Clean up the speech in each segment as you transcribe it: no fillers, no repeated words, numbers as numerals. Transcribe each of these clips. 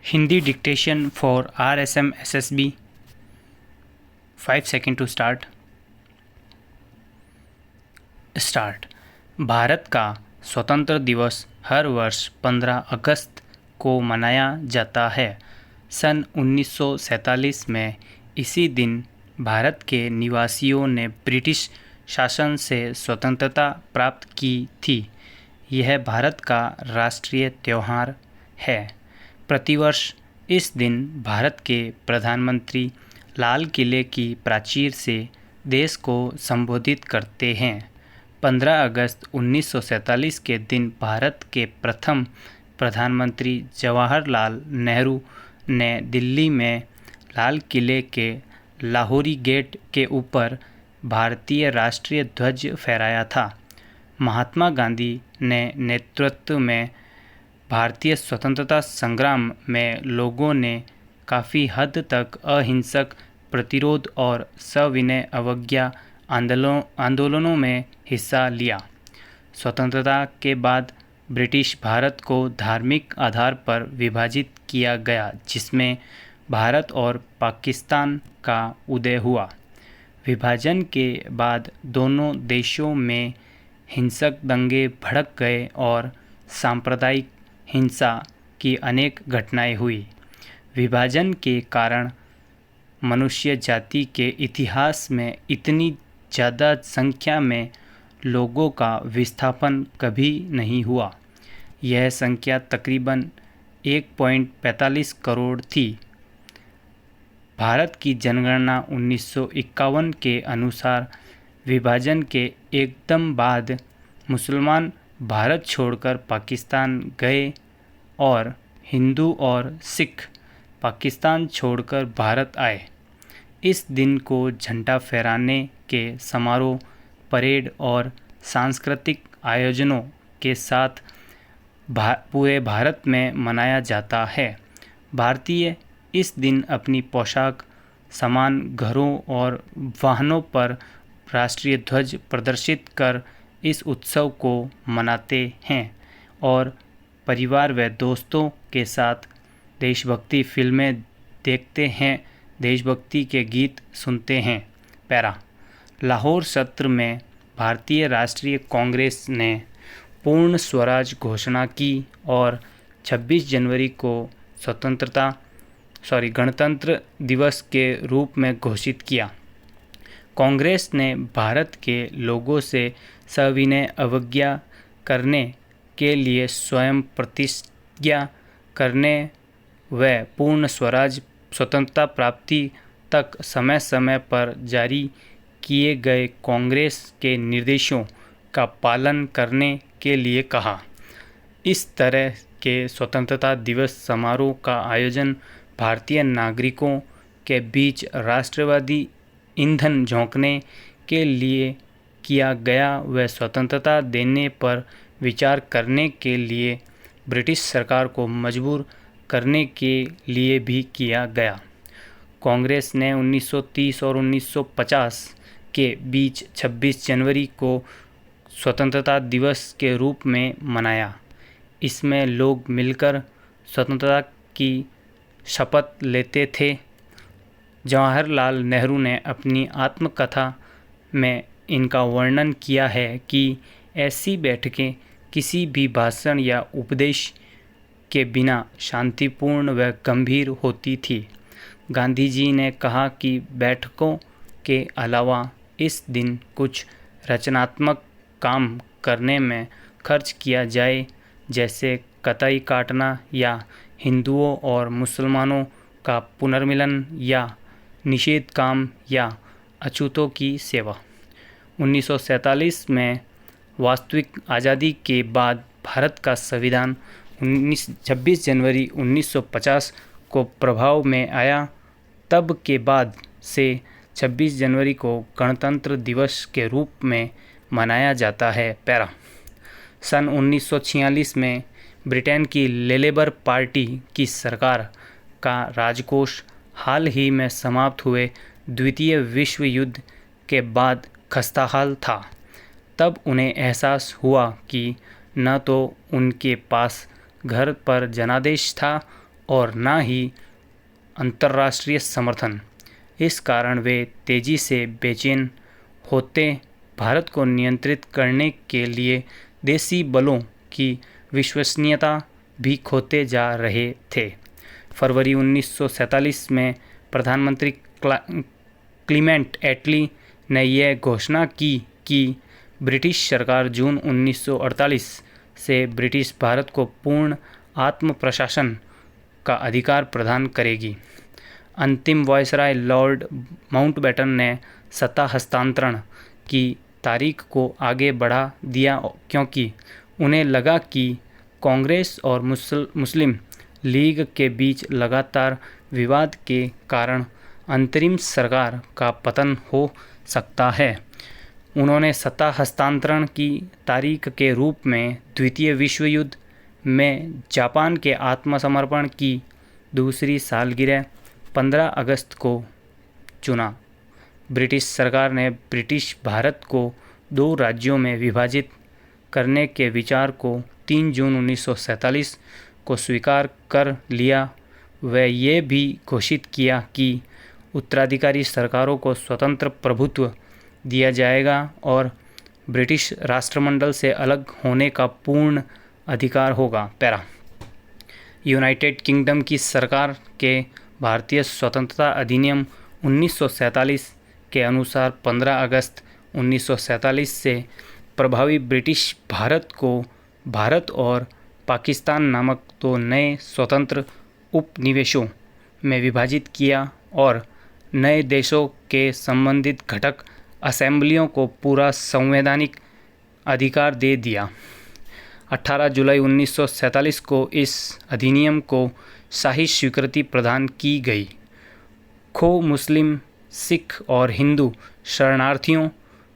Hindi dictation for RSM SSB. 5 seconds to start. Bharat का स्वतंत्र दिवस हर वर्ष 15 अगस्त को मनाया जाता है। सन 1947 में इसी दिन भारत के निवासियों ने ब्रिटिश शासन से स्वतंत्रता प्राप्त की थी। यह भारत का राष्ट्रीय त्यौहार है। प्रतिवर्ष इस दिन भारत के प्रधानमंत्री लाल किले की प्राचीर से देश को संबोधित करते हैं। 15 अगस्त 1947 के दिन भारत के प्रथम प्रधानमंत्री जवाहरलाल नेहरू ने दिल्ली में लाल किले के लाहौरी गेट के ऊपर भारतीय राष्ट्रीय ध्वज फहराया था। महात्मा गांधी ने नेतृत्व में भारतीय स्वतंत्रता संग्राम में लोगों ने काफ़ी हद तक अहिंसक प्रतिरोध और सविनय अवज्ञा आंदोलनों में हिस्सा लिया। स्वतंत्रता के बाद ब्रिटिश भारत को धार्मिक आधार पर विभाजित किया गया, जिसमें भारत और पाकिस्तान का उदय हुआ। विभाजन के बाद दोनों देशों में हिंसक दंगे भड़क गए और सांप्रदायिक हिंसा की अनेक घटनाएं हुई। विभाजन के कारण मनुष्य जाति के इतिहास में इतनी ज़्यादा संख्या में लोगों का विस्थापन कभी नहीं हुआ। यह संख्या तकरीबन 1.45 करोड़ थी। भारत की जनगणना 1951 के अनुसार विभाजन के एकदम बाद मुसलमान भारत छोड़कर पाकिस्तान गए और हिंदू और सिख पाकिस्तान छोड़कर भारत आए। इस दिन को झंडा फहराने के समारोह, परेड और सांस्कृतिक आयोजनों के साथ पूरे भारत में मनाया जाता है। भारतीय इस दिन अपनी पोशाक, सामान, घरों और वाहनों पर राष्ट्रीय ध्वज प्रदर्शित कर इस उत्सव को मनाते हैं और परिवार व दोस्तों के साथ देशभक्ति फिल्में देखते हैं, देशभक्ति के गीत सुनते हैं। पैरा लाहौर सत्र में भारतीय राष्ट्रीय कांग्रेस ने पूर्ण स्वराज घोषणा की और 26 जनवरी को गणतंत्र दिवस के रूप में घोषित किया। कांग्रेस ने भारत के लोगों से सविनय अवज्ञा करने के लिए स्वयं प्रतिज्ञा करने व पूर्ण स्वतंत्रता प्राप्ति तक समय समय पर जारी किए गए कांग्रेस के निर्देशों का पालन करने के लिए कहा। इस तरह के स्वतंत्रता दिवस समारोह का आयोजन भारतीय नागरिकों के बीच राष्ट्रवादी ईंधन झोंकने के लिए किया गया व स्वतंत्रता देने पर विचार करने के लिए ब्रिटिश सरकार को मजबूर करने के लिए भी किया गया। कांग्रेस ने 1930 और 1950 के बीच 26 जनवरी को स्वतंत्रता दिवस के रूप में मनाया। इसमें लोग मिलकर स्वतंत्रता की शपथ लेते थे। जवाहरलाल नेहरू ने अपनी आत्मकथा में इनका वर्णन किया है कि ऐसी बैठकें किसी भी भाषण या उपदेश के बिना शांतिपूर्ण व गंभीर होती थी। गांधी जी ने कहा कि बैठकों के अलावा इस दिन कुछ रचनात्मक काम करने में खर्च किया जाए, जैसे कताई काटना या हिंदुओं और मुसलमानों का पुनर्मिलन या निषेध काम या अछूतों की सेवा। 1947 में वास्तविक आज़ादी के बाद भारत का संविधान 26 जनवरी 1950 को प्रभाव में आया। तब के बाद से 26 जनवरी को गणतंत्र दिवस के रूप में मनाया जाता है। पैरा सन 1946 में ब्रिटेन की लेबर पार्टी की सरकार का राजकोष हाल ही में समाप्त हुए द्वितीय विश्व युद्ध के बाद खस्ताहाल था। तब उन्हें एहसास हुआ कि न तो उनके पास घर पर जनादेश था और न ही अंतर्राष्ट्रीय समर्थन। इस कारण वे तेजी से बेचैन होते भारत को नियंत्रित करने के लिए देसी बलों की विश्वसनीयता भी खोते जा रहे थे। फरवरी 1947 में प्रधानमंत्री क्लीमेंट एटली ने यह घोषणा की कि ब्रिटिश सरकार जून 1948 से ब्रिटिश भारत को पूर्ण आत्म प्रशासन का अधिकार प्रदान करेगी। अंतिम वायसराय लॉर्ड माउंटबेटन ने सत्ता हस्तांतरण की तारीख को आगे बढ़ा दिया क्योंकि उन्हें लगा कि कांग्रेस और मुस्लिम लीग के बीच लगातार विवाद के कारण अंतरिम सरकार का पतन हो सकता है। उन्होंने सत्ता हस्तांतरण की तारीख के रूप में द्वितीय विश्व युद्ध में जापान के आत्मसमर्पण की दूसरी सालगिरह 15 अगस्त को चुना। ब्रिटिश सरकार ने ब्रिटिश भारत को 2 राज्यों में विभाजित करने के विचार को 3 जून 1947 को स्वीकार कर लिया। वह ये भी घोषित किया कि उत्तराधिकारी सरकारों को स्वतंत्र प्रभुत्व दिया जाएगा और ब्रिटिश राष्ट्रमंडल से अलग होने का पूर्ण अधिकार होगा। पैरा यूनाइटेड किंगडम की सरकार के भारतीय स्वतंत्रता अधिनियम 1947 के अनुसार 15 अगस्त 1947 से प्रभावी ब्रिटिश भारत को भारत और पाकिस्तान नामक 2 नए स्वतंत्र उपनिवेशों में विभाजित किया और नए देशों के संबंधित घटक असेंबलियों को पूरा संवैधानिक अधिकार दे दिया। 18 जुलाई 1947 को इस अधिनियम को शाही स्वीकृति प्रदान की गई। खो मुस्लिम, सिख और हिंदू शरणार्थियों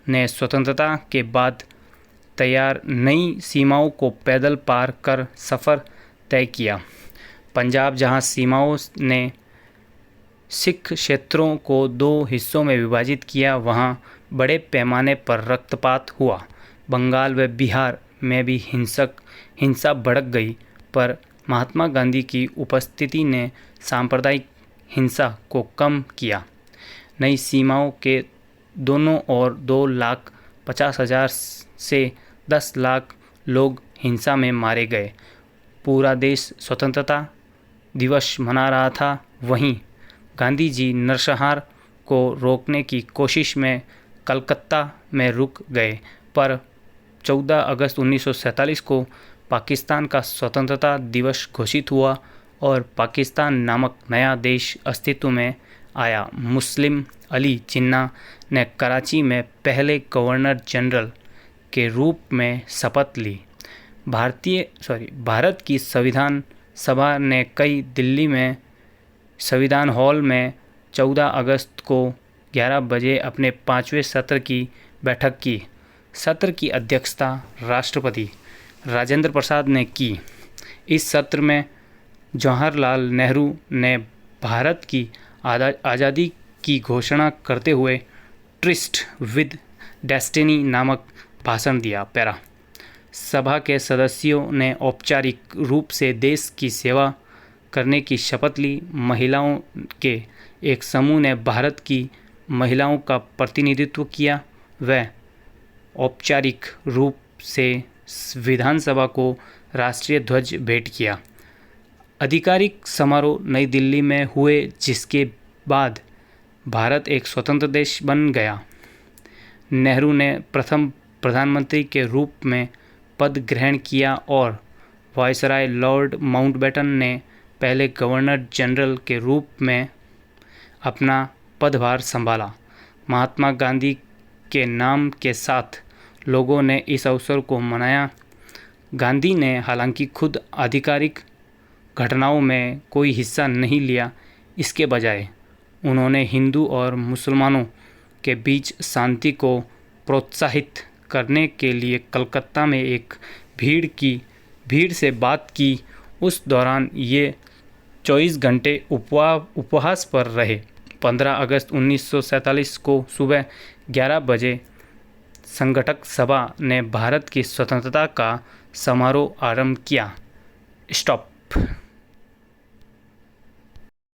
ने स्वतंत्रता के बाद तैयार नई सीमाओं को पैदल पार कर सफ़र तय किया। पंजाब, जहां सीमाओं ने सिख क्षेत्रों को 2 हिस्सों में विभाजित किया, वहां बड़े पैमाने पर रक्तपात हुआ। बंगाल व बिहार में भी हिंसा भड़क गई, पर महात्मा गांधी की उपस्थिति ने सांप्रदायिक हिंसा को कम किया। नई सीमाओं के दोनों ओर 2,50,000 से 10 लाख लोग हिंसा में मारे गए। पूरा देश स्वतंत्रता दिवस मना रहा था। वहीं गांधी जी नरसंहार को रोकने की कोशिश में कलकत्ता में रुक गए, पर 14 अगस्त 1947 को पाकिस्तान का स्वतंत्रता दिवस घोषित हुआ और पाकिस्तान नामक नया देश अस्तित्व में आया। मुस्लिम अली जिन्ना ने कराची में पहले गवर्नर जनरल के रूप में शपथ ली। भारत की संविधान सभा ने दिल्ली में संविधान हॉल में 14 अगस्त को 11 बजे अपने 5वें सत्र की बैठक की। सत्र की अध्यक्षता राष्ट्रपति राजेंद्र प्रसाद ने की। इस सत्र में जवाहरलाल नेहरू ने भारत की आज़ादी की घोषणा करते हुए ट्रिस्ट विद डेस्टिनी नामक भाषण दिया। पैरा सभा के सदस्यों ने औपचारिक रूप से देश की सेवा करने की शपथ ली। महिलाओं के एक समूह ने भारत की महिलाओं का प्रतिनिधित्व किया। वह औपचारिक रूप से विधानसभा को राष्ट्रीय ध्वज भेंट किया। आधिकारिक समारोह नई दिल्ली में हुए, जिसके बाद भारत एक स्वतंत्र देश बन गया। नेहरू ने प्रथम प्रधानमंत्री के रूप में पद ग्रहण किया और वायसराय लॉर्ड माउंटबेटन ने पहले गवर्नर जनरल के रूप में अपना पदभार संभाला। महात्मा गांधी के नाम के साथ लोगों ने इस अवसर को मनाया। गांधी ने हालांकि खुद आधिकारिक घटनाओं में कोई हिस्सा नहीं लिया। इसके बजाय उन्होंने हिंदू और मुसलमानों के बीच शांति को प्रोत्साहित करने के लिए कलकत्ता में एक भीड़ से बात की। उस दौरान ये 24 घंटे उपवास पर रहे। 15 अगस्त 1947 को सुबह 11 बजे संघटक सभा ने भारत की स्वतंत्रता का समारोह आरंभ किया। स्टॉप।